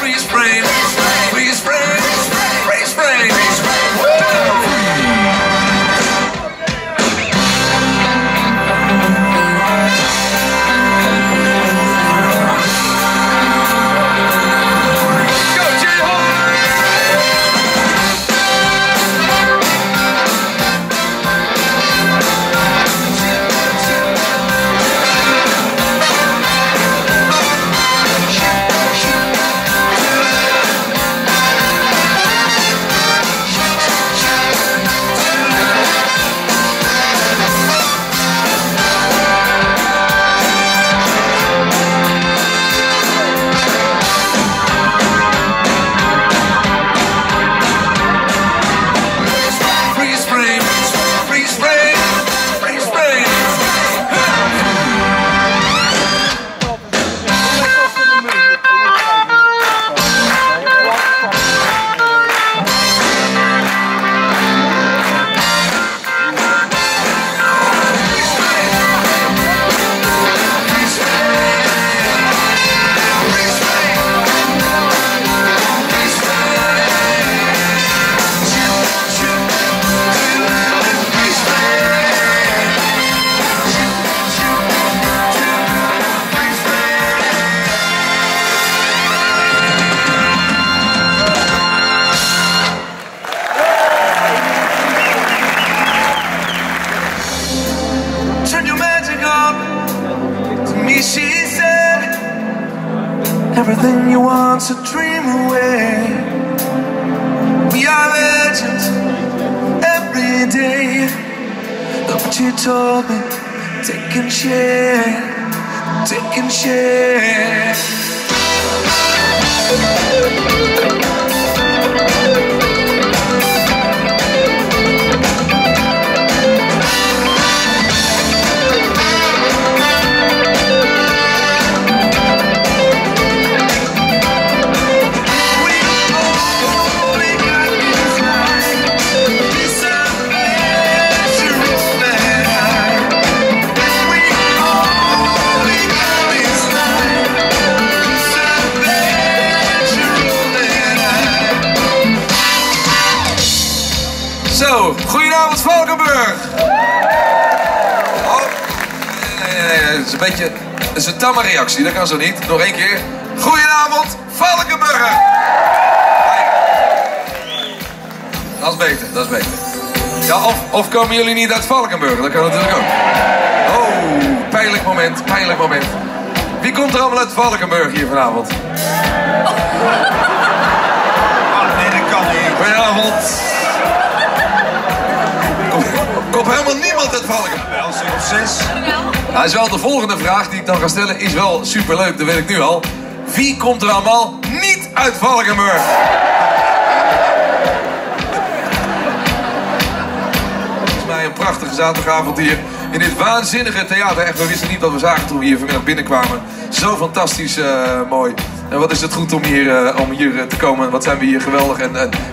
freeze frame, freeze frame, freeze frame. She said, everything you want's a dream away. We are legends every day. Look what you told me, take and share, take and share. Zo, goedenavond Valkenburg! Oh, nee, dat is een beetje, dat is een tamme reactie, dat kan zo niet. Nog één keer. Goedenavond Valkenburg! Dat is beter, dat is beter. Ja, of komen jullie niet uit Valkenburg? Dat kan natuurlijk ook. Oh, pijnlijk moment, pijnlijk moment. Wie komt er allemaal uit Valkenburg hier vanavond? Oh, nee, dat kan niet. Goedenavond. Komt helemaal niemand uit Valkenburg. Wel, 6. Nou, is wel de volgende vraag die ik dan ga stellen, is wel superleuk, dat weet ik nu al. Wie komt er allemaal niet uit Valkenburg? Volgens mij een prachtige zaterdagavond hier in dit waanzinnige theater. Echt, we wisten niet wat we zagen toen we hier vanmiddag binnenkwamen. Zo fantastisch mooi. En wat is het goed om hier te komen. Wat zijn we hier geweldig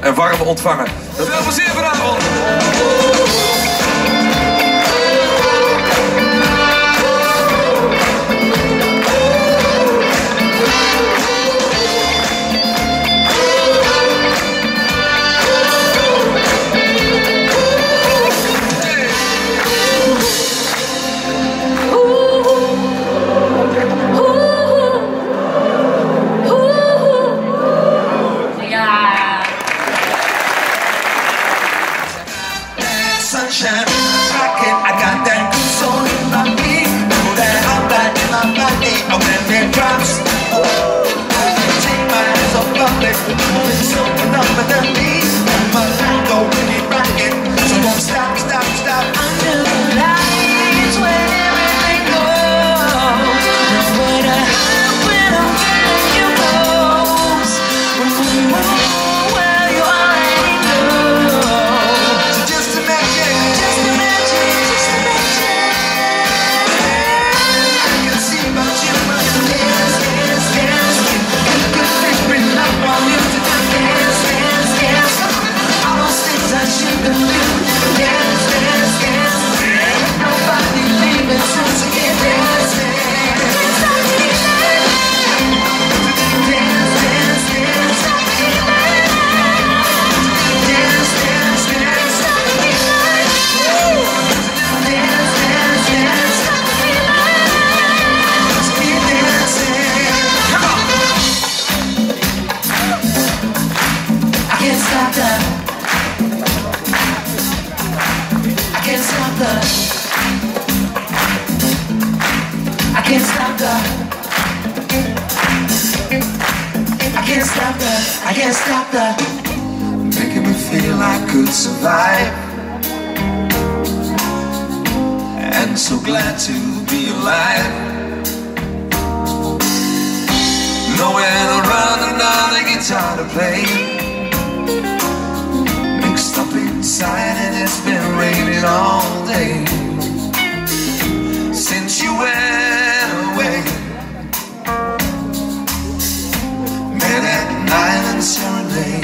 en warm ontvangen. Veel plezier vanavond! I can't stop the making me feel I could survive. And so glad to be alive. Nowhere to run, another guitar to play. Mixed up inside and it's been raining all day since you went away. Men at night and serenade.